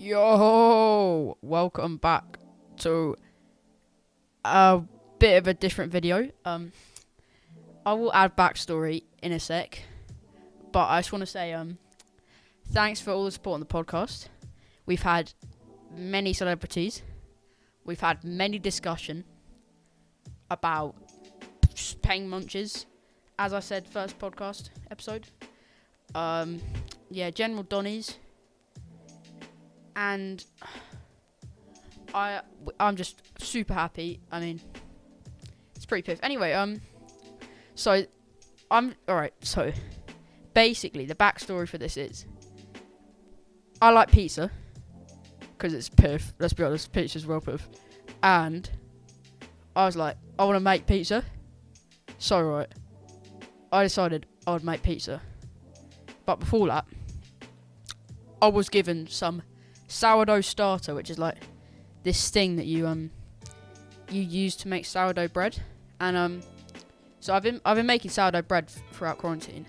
Yo, welcome back to a bit of a different video. I will add backstory in a sec, but I just want to say thanks for all the support on the podcast. We've had many celebrities. We've had many discussion about paying munches, as I said first podcast episode. General Donnies. And I'm just super happy. I mean, it's pretty piff. Anyway, so basically the backstory for this is I like pizza because it's piff. Let's be honest, pizza's well piff. And I was like, I want to make pizza. So right, I decided I would make pizza. But before that, I was given some sourdough starter, which is like this thing that you use to make sourdough bread. And so I've been making sourdough bread throughout quarantine,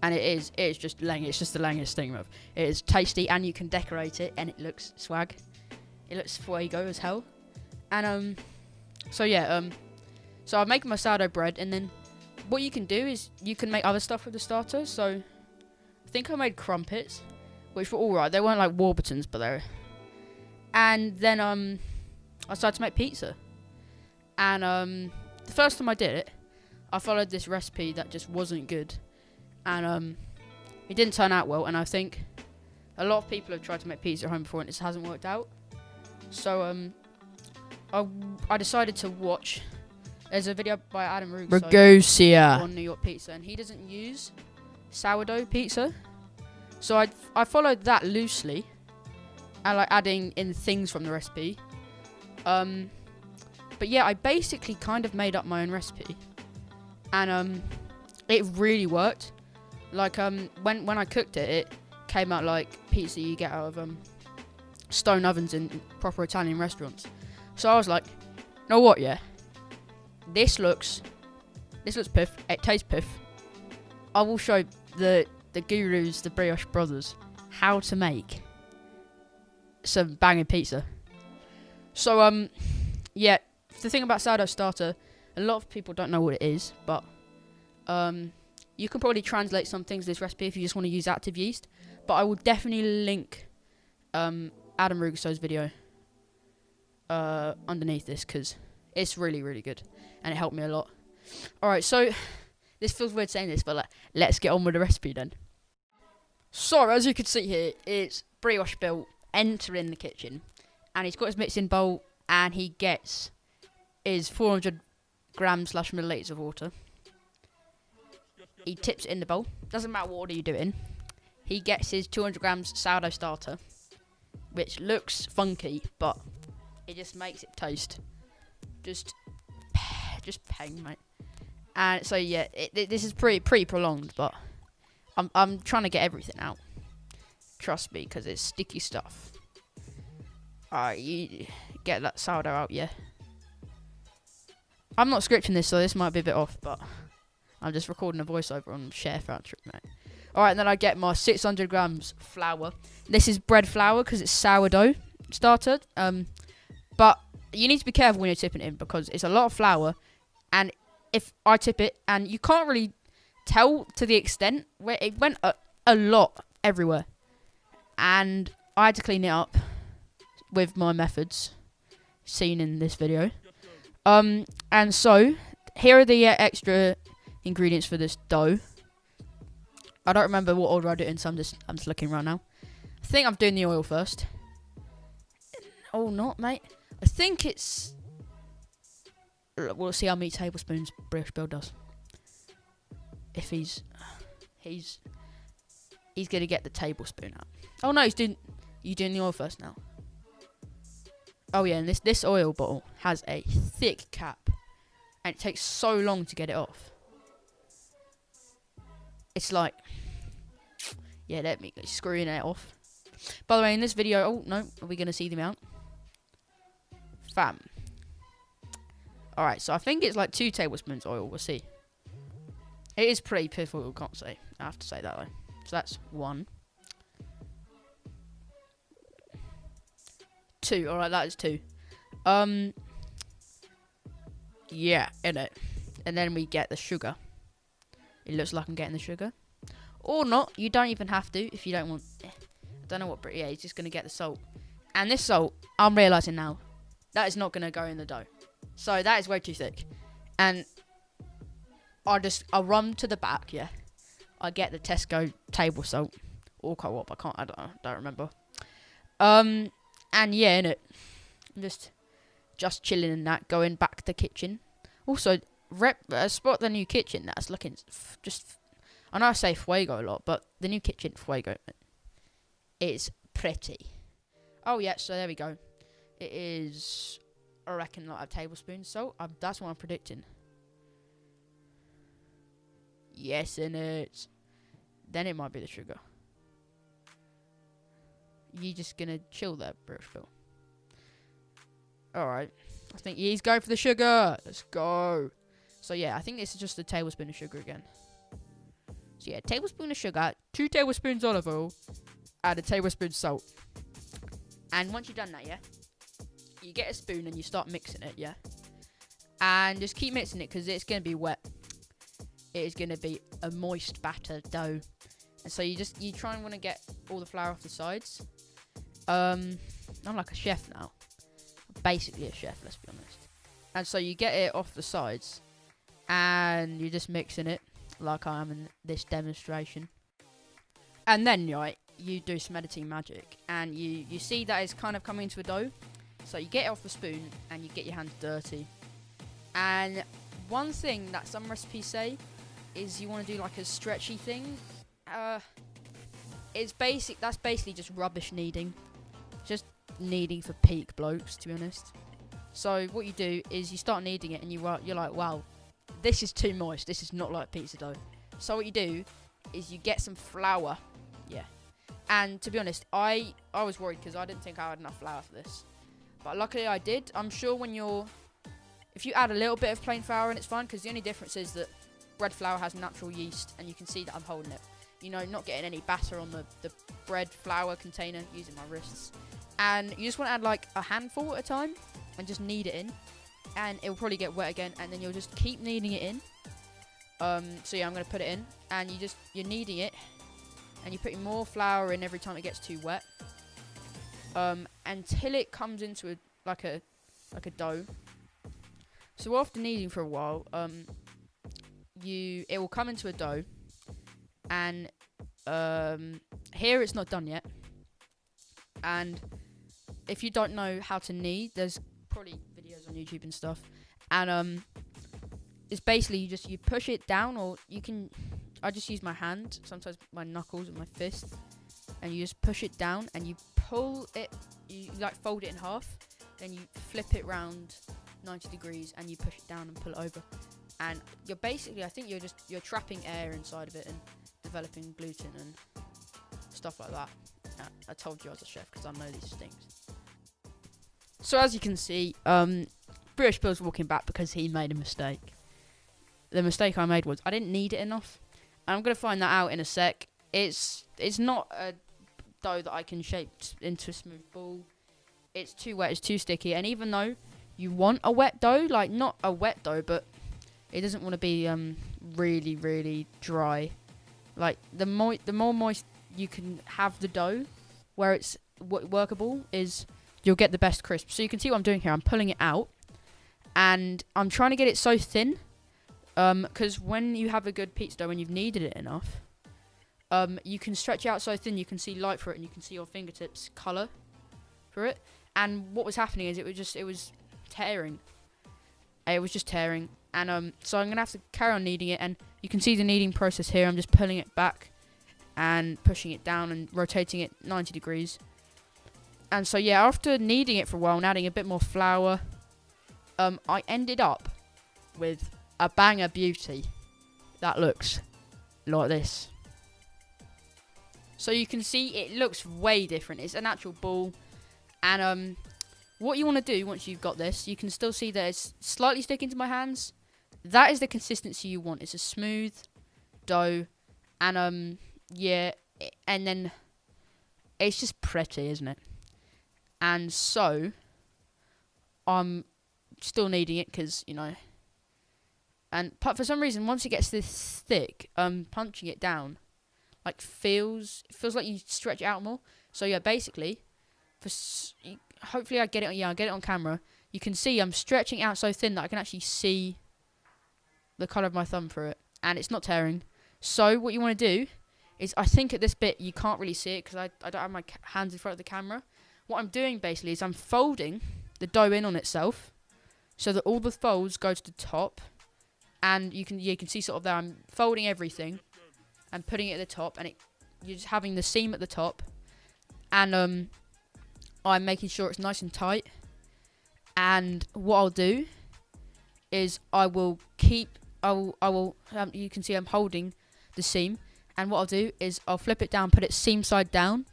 and it's just the lengest thing, bruv. It is tasty, and you can decorate it, and it looks swag. It looks fuego as hell. And so I'm making my sourdough bread, and then what you can do is you can make other stuff with the starter. So I think I made crumpets, which were alright. They weren't like Warburtons, but they were. And then I started to make pizza. And the first time I did it, I followed this recipe that just wasn't good. And it didn't turn out well. And I think a lot of people have tried to make pizza at home before, and it just hasn't worked out. So I decided to watch. There's a video by Adam Russo on New York Pizza, and he doesn't use sourdough pizza. So I followed that loosely, and like adding in things from the recipe. But yeah, I basically kind of made up my own recipe, and it really worked. Like when I cooked it, it came out like pizza you get out of stone ovens in proper Italian restaurants. So I was like, you know what? Yeah, this looks piff. It tastes piff. I will show the gurus, the Brioche brothers, how to make some banging pizza. So the thing about sourdough starter, a lot of people don't know what it is, but you can probably translate some things in this recipe if you just want to use active yeast. But I will definitely link Adam Rugosso's video underneath this, because it's really, really good, and it helped me a lot. Alright, so this feels weird saying this, but let's get on with the recipe then. So, as you can see here, it's Brioche Bill entering the kitchen, and he's got his mixing bowl, and he gets his 400 grams / milliliters of water. He tips it in the bowl. Doesn't matter what order you do it in. He gets his 200 grams sourdough starter, which looks funky, but it just makes it taste just pang, mate. And so yeah, this is pretty prolonged, but I'm trying to get everything out. Trust me, because it's sticky stuff. Alright, you get that sourdough out, yeah. I'm not scripting this, so this might be a bit off, but I'm just recording a voiceover on Share Factory, mate. Alright, and then I get my 600 grams flour. This is bread flour because it's sourdough starter. But you need to be careful when you're tipping it in, because it's a lot of flour, and if I tip it, and you can't really tell to the extent where it went a lot everywhere, and I had to clean it up with my methods seen in this video. And so here are the extra ingredients for this dough. I don't remember what order I do it in, so I'm just looking around now. I think I'm doing the oil first. Oh, not mate. I think it's. We'll see how many tablespoons Brioche Bill does. If he's gonna get the tablespoon out. Oh no, you doing the oil first now. Oh yeah, and this oil bottle has a thick cap, and it takes so long to get it off. It's like, yeah, let me screwing it off. By the way, in this video, oh no, are we gonna see the amount? Fam. Alright, so I think it's like 2 tablespoons oil, we'll see. It is pretty piffle, can't say. I have to say that though. So that's 1. 2. Alright, that is 2. Yeah, innit. And then we get the sugar. It looks like I'm getting the sugar. Or not. You don't even have to if you don't want. I don't know what. Yeah, he's just going to get the salt. And this salt, I'm realising now, that is not going to go in the dough. So that is way too thick. And I'll run to the back, yeah. I get the Tesco table salt. Or co-op, I don't remember. And yeah, innit. Just chilling in that, going back to the kitchen. Also, spot the new kitchen that's looking I know I say fuego a lot, but the new kitchen, fuego, is pretty. Oh yeah, so there we go. It is, I reckon, like a tablespoon salt. That's what I'm predicting. Yes, innit. Then it might be the sugar. You just gonna chill there, British Bill. Alright. I think he's going for the sugar. Let's go. So yeah, I think this is just a tablespoon of sugar again. So yeah, tablespoon of sugar, 2 tablespoons olive oil, and a tablespoon salt. And once you've done that, yeah, you get a spoon and you start mixing it, yeah. And just keep mixing it because it's going to be wet. It is going to be a moist batter dough. And so you try and want to get all the flour off the sides. I'm like a chef now. Basically a chef, let's be honest. And so you get it off the sides. And you're just mixing it like I am in this demonstration. And then, right, you do some editing magic. And you see that it's kind of coming into a dough. So you get it off the spoon and you get your hands dirty. And one thing that some recipes say is you want to do like a stretchy thing. That's basically just rubbish kneading. Just kneading for peak blokes, to be honest. So what you do is you start kneading it and you're like, wow, this is too moist. This is not like pizza dough. So what you do is you get some flour. Yeah. And to be honest, I was worried because I didn't think I had enough flour for this. But luckily I did. I'm sure if you add a little bit of plain flour in, it's fine, because the only difference is that bread flour has natural yeast, and you can see that I'm holding it. You know, not getting any batter on the bread flour container, using my wrists. And you just want to add like a handful at a time and just knead it in. And it will probably get wet again, and then you'll just keep kneading it in. So yeah, I'm going to put it in, and you're kneading it, and you're putting more flour in every time it gets too wet. Until it comes into a dough. So after kneading for a while, it will come into a dough, and here it's not done yet. And if you don't know how to knead, there's probably videos on YouTube and stuff. And it's basically you push it down, or I just use my hand, sometimes my knuckles and my fist, and you just push it down and you pull it. You like fold it in half, then you flip it round 90 degrees and you push it down and pull it over. And you're basically, I think you're trapping air inside of it and developing gluten and stuff like that. I told you I was a chef because I know these things. So as you can see, British Bill's walking back because he made a mistake. The mistake I made was I didn't knead it enough. And I'm going to find that out in a sec. It's not a dough that I can shape into a smooth ball. It's too wet, it's too sticky. And even though you want a wet dough, like not a wet dough, but it doesn't want to be really, really dry. Like the more moist you can have the dough, where it's workable, is you'll get the best crisp. So you can see what I'm doing here. I'm pulling it out, and I'm trying to get it so thin, because when you have a good pizza dough, when you've kneaded it enough, you can stretch it out so thin you can see light for it, and you can see your fingertips colour for it. And what was happening is it was tearing. It was just tearing. And so I'm going to have to carry on kneading it. And you can see the kneading process here. I'm just pulling it back and pushing it down and rotating it 90 degrees. And so, yeah, after kneading it for a while and adding a bit more flour, I ended up with a banger beauty that looks like this. So you can see it looks way different. It's an actual ball. And what you want to do once you've got this, you can still see that it's slightly sticking to my hands. That is the consistency you want. It's a smooth dough. And yeah, and then it's just pretty, isn't it? And so I'm still kneading it because, you know, and for some reason, once it gets this thick, punching it down, like, feels like you stretch it out more. So yeah, basically, hopefully I get it on camera. You can see I'm stretching out so thin that I can actually see the colour of my thumb through it, and it's not tearing. So what you want to do is, I think at this bit you can't really see it because I don't have my hands in front of the camera. What I'm doing basically is I'm folding the dough in on itself, so that all the folds go to the top, and you can see sort of there I'm folding everything and putting it at the top, and you're just having the seam at the top, and I'm making sure it's nice and tight. And what I'll do is you can see I'm holding the seam, and what I'll do is I'll flip it down, put it seam side down,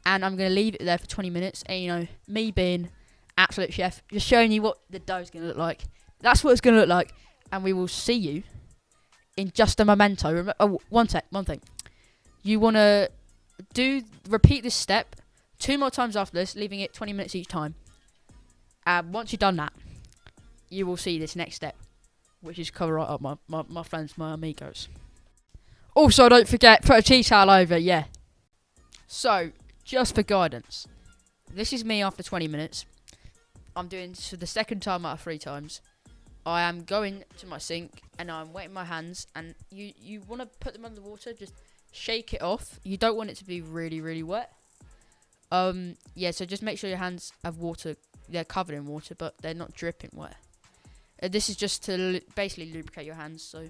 and I'm going to leave it there for 20 minutes. And, you know, me being absolute chef, just showing you what the dough's going to look like. That's what it's going to look like, and we will see you in just a memento. One thing. You want to repeat this step 2 more times after this, leaving it 20 minutes each time. Once you've done that, you will see this next step, which is cover right up my friends, my amigos. Also, don't forget, put a tea towel over, yeah. So, just for guidance, this is me after 20 minutes. I'm doing this for the second time out of 3 times. I am going to my sink, and I'm wetting my hands, and you want to put them under the water, just shake it off. You don't want it to be really, really wet. Yeah, so just make sure your hands have water. They're covered in water, but they're not dripping wet. This is just to basically lubricate your hands so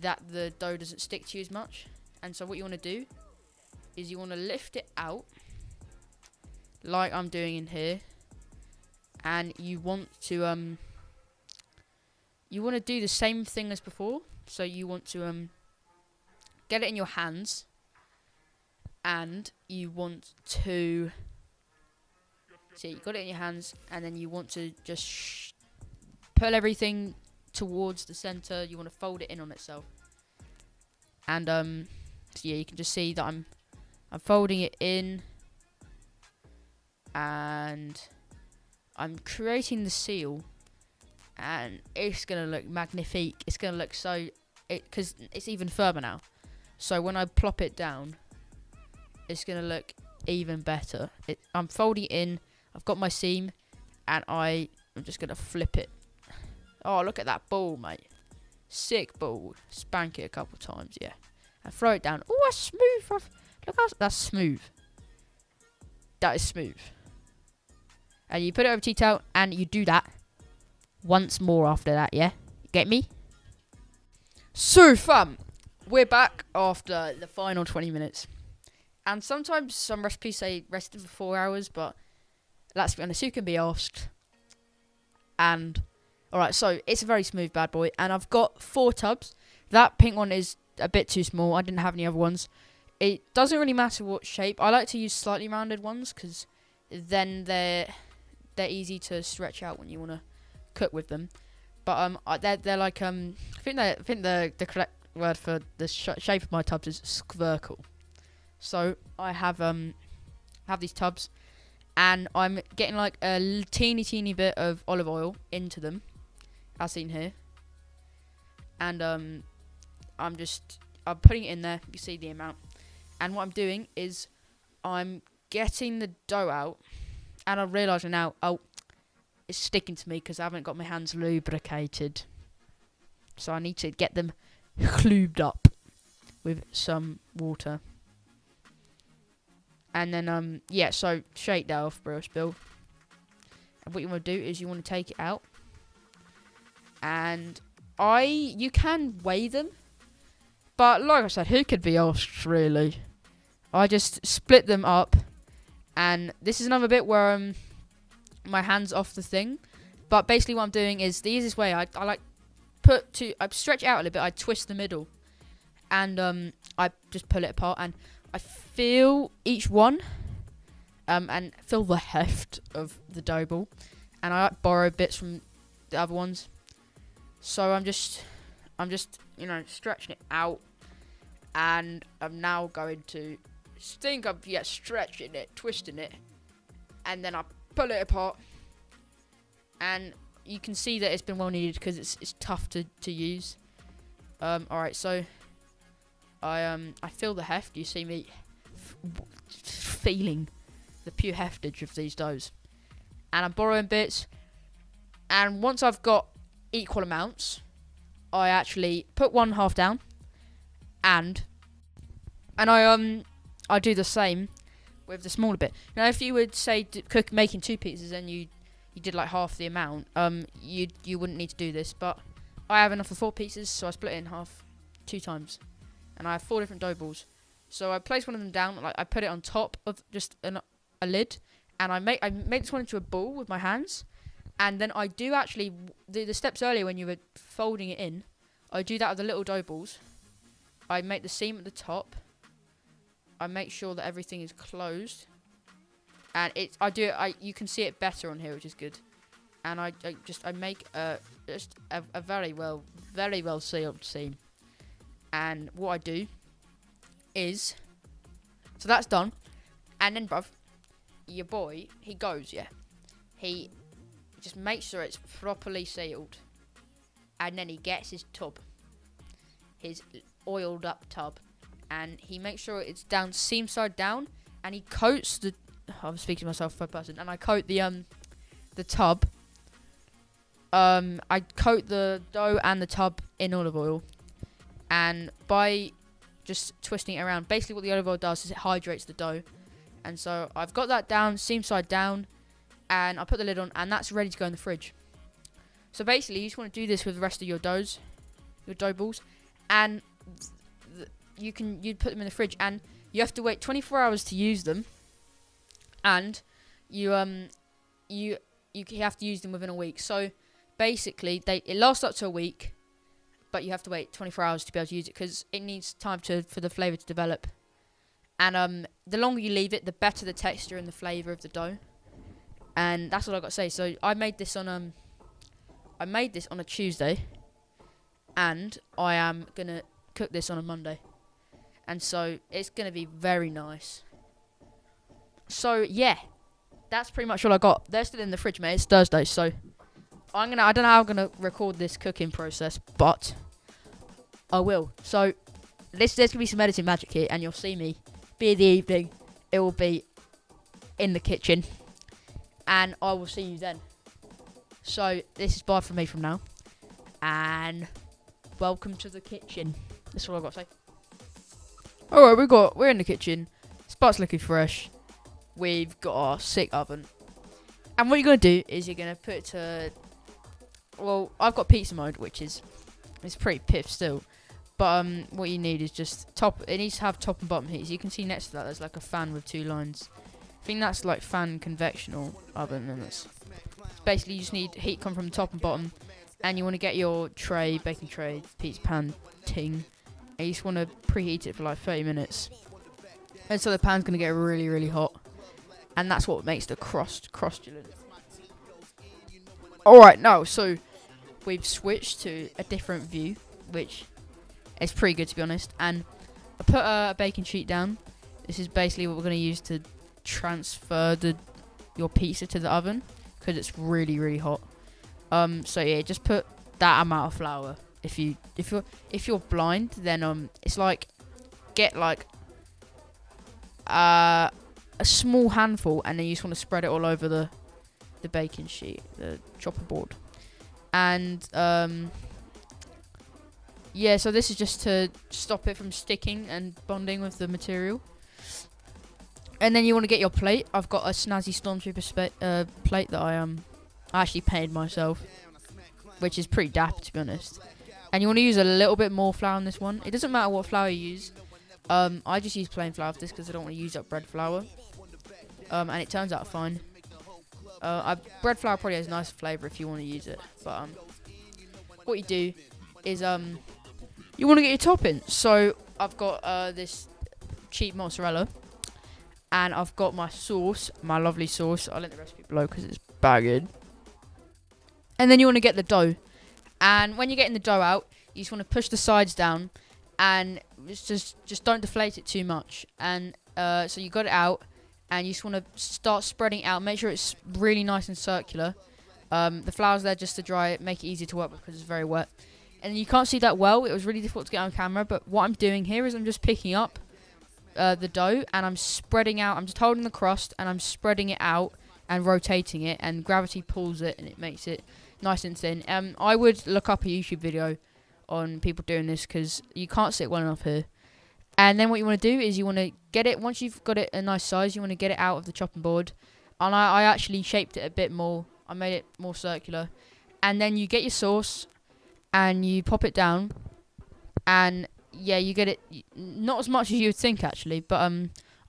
that the dough doesn't stick to you as much. And so what you want to do is you want to lift it out like I'm doing in here, and you want to do the same thing as before. So you want to get it in your hands, and you want to see, you got it in your hands, and then you want to just pull everything towards the center. You want to fold it in on itself, and so yeah, you can just see that I'm folding it in, and I'm creating the seal, and it's gonna look magnifique. It's gonna look so, because it's even firmer now. So when I plop it down, it's gonna look even better. I'm folding it in. I've got my seam, and I'm just gonna flip it. Oh, look at that ball, mate! Sick ball. Spank it a couple times, yeah, and throw it down. Oh, that's smooth. Look how that's smooth. That is smooth. And you put it over tea towel, and you do that once more after that, yeah? Get me? So, fam, we're back after the final 20 minutes. And sometimes some recipes say rested for 4 hours, but let's be honest, who can be asked? And, alright, so it's a very smooth bad boy, and I've got 4 tubs. That pink one is a bit too small. I didn't have any other ones. It doesn't really matter what shape. I like to use slightly rounded ones, because then they're easy to stretch out when you want to cook with them. But they're like I think the correct word for the shape of my tubs is squircle. So I have these tubs, and I'm getting like a teeny bit of olive oil into them, as seen here. And I'm putting it in there. You can see the amount. And what I'm doing is I'm getting the dough out, and I'm realising now, oh, it's sticking to me because I haven't got my hands lubricated. So I need to get them lubed up with some water. And then, yeah, so shake that off, brioche bill. And what you want to do is you want to take it out. And you can weigh them. But like I said, who could be asked, really? I just split them up. And this is another bit where my hand's off the thing. But basically what I'm doing is the easiest way. I stretch it out a little bit. I twist the middle. And I just pull it apart. And I feel each one. And feel the heft of the dough ball. And I borrow bits from the other ones. So I'm just stretching it out. And I'm now going to stretching it, twisting it. and then I pull it apart, and you can see that it's been well kneaded because it's tough to use. Alright, so I feel the heft. You see me feeling the pure heftage of these doughs, and I'm borrowing bits. And once I've got equal amounts, I actually put one half down, and I do the same with the smaller bit. Now, if you would say making 2 pizzas and you did like half the amount, you wouldn't need to do this. But I have enough for 4 pizzas, so I split it in half 2 times, and I have 4 different dough balls. So I place one of them down, like I put it on top of just a lid, and I make this one into a ball with my hands. And then I do actually, the steps earlier when you were folding it in, I do that with the little dough balls. I make the seam at the top. I make sure that everything is closed. And you can see it better on here, which is good. And I make just a very well sealed seam. And what I do is, so that's done. And then, bruv, your boy, he goes, yeah. He just makes sure it's properly sealed, and then he gets his tub, his oiled up tub, and he makes sure it's down seam side down, and he coats the. I'm speaking to myself third person, and I coat the tub. I coat the dough and the tub in olive oil, and by just twisting it around, basically what the olive oil does is it hydrates the dough, and so I've got that down seam side down. And I put the lid on, and that's ready to go in the fridge. So basically, you just want to do this with the rest of your doughs, your dough balls, and you'd put them in the fridge, and you have to wait 24 hours to use them, and you have to use them within a week. So basically, it lasts up to a week, but you have to wait 24 hours to be able to use it because it needs time for the flavour to develop. And the longer you leave it, the better the texture and the flavour of the dough. And that's all I got to say. So I made this on a Tuesday, and I am gonna cook this on a Monday, and so it's gonna be very nice. So yeah, that's pretty much all I got. They're still in the fridge, mate. It's Thursday, so I don't know how I'm gonna record this cooking process, but I will. So there's gonna be some editing magic here, and you'll see me. Be in the evening. It will be in the kitchen. And I will see you then. So, this is bye from me from now. And welcome to the kitchen. That's all I've got to say. Alright, we're in the kitchen. Spot's looking fresh. We've got our sick oven. And what you're going to do is you're going to put it to... Well, I've got pizza mode, which is... It's pretty piff still. But what you need is just top... It needs to have top and bottom heat. So you can see next to that there's like a fan with 2 lines. I think that's like fan convectional oven, and it's basically you just need heat come from the top and bottom, and you want to get your tray, baking tray, pizza pan ting, and you just want to preheat it for like 30 minutes, and so the pan's going to get really, really hot, and that's what makes the crostulent. Alright, now, so we've switched to a different view, which is pretty good to be honest, and I put a baking sheet down. This is basically what we're going to use to transfer your pizza to the oven because it's really, really hot. So yeah, just put that amount of flour. If you're blind, then it's like get like a small handful, and then you just want to spread it all over the baking sheet, the chopper board, and yeah. So this is just to stop it from sticking and bonding with the material. And then you want to get your plate. I've got a snazzy Stormtrooper plate that I actually painted myself, which is pretty dapper to be honest. And you want to use a little bit more flour on this one. It doesn't matter what flour you use. I just use plain flour for this because I don't want to use up bread flour. And it turns out fine. Bread flour probably has a nice flavour if you want to use it. But what you do is you want to get your topping. So I've got this cheap mozzarella. And I've got my sauce, my lovely sauce. I'll link the recipe below because it's bagged. And then you want to get the dough. And when you're getting the dough out, you just want to push the sides down. And it's just don't deflate it too much. And so you got it out. and you just want to start spreading it out. Make sure it's really nice and circular. The flour's there just to dry it, make it easy to work with because it's very wet. And you can't see that well. It was really difficult to get on camera, but what I'm doing here is I'm just picking up the dough and I'm spreading out. I'm just holding the crust and I'm spreading it out and rotating it, and gravity pulls it and it makes it nice and thin. I would look up a YouTube video on people doing this because you can't sit well enough here. And then what you want to do is you want to get it, once you've got it a nice size, you want to get it out of the chopping board. And I actually shaped it a bit more. I made it more circular. And then you get your sauce and you pop it down. And yeah, you get it, not as much as you would think actually, but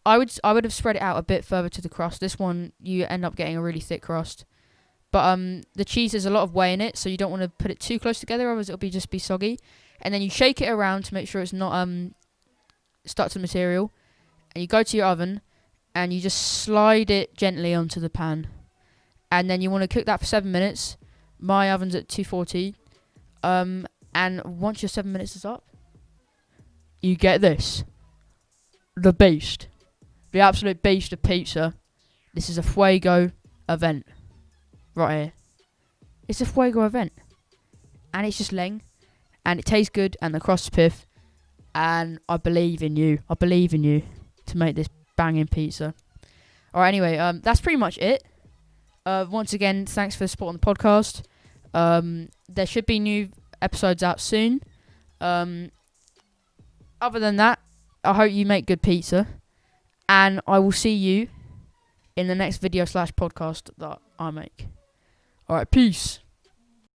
I would have spread it out a bit further to the crust. This one, you end up getting a really thick crust. But the cheese has a lot of whey in it, so you don't want to put it too close together, otherwise it'll just be soggy. And then you shake it around to make sure it's not stuck to the material. And you go to your oven, and you just slide it gently onto the pan. And then you want to cook that for 7 minutes. My oven's at 240. And once your 7 minutes is up, you get this. The beast. The absolute beast of pizza. This is a Fuego event. Right here. It's a Fuego event. And it's just leng. And it tastes good. And the crust's piff. And I believe in you. I believe in you to make this banging pizza. Alright, anyway, that's pretty much it. Once again, thanks for the support on the podcast. There should be new episodes out soon. Other than that, I hope you make good pizza. And I will see you in the next video / podcast that I make. Alright, peace.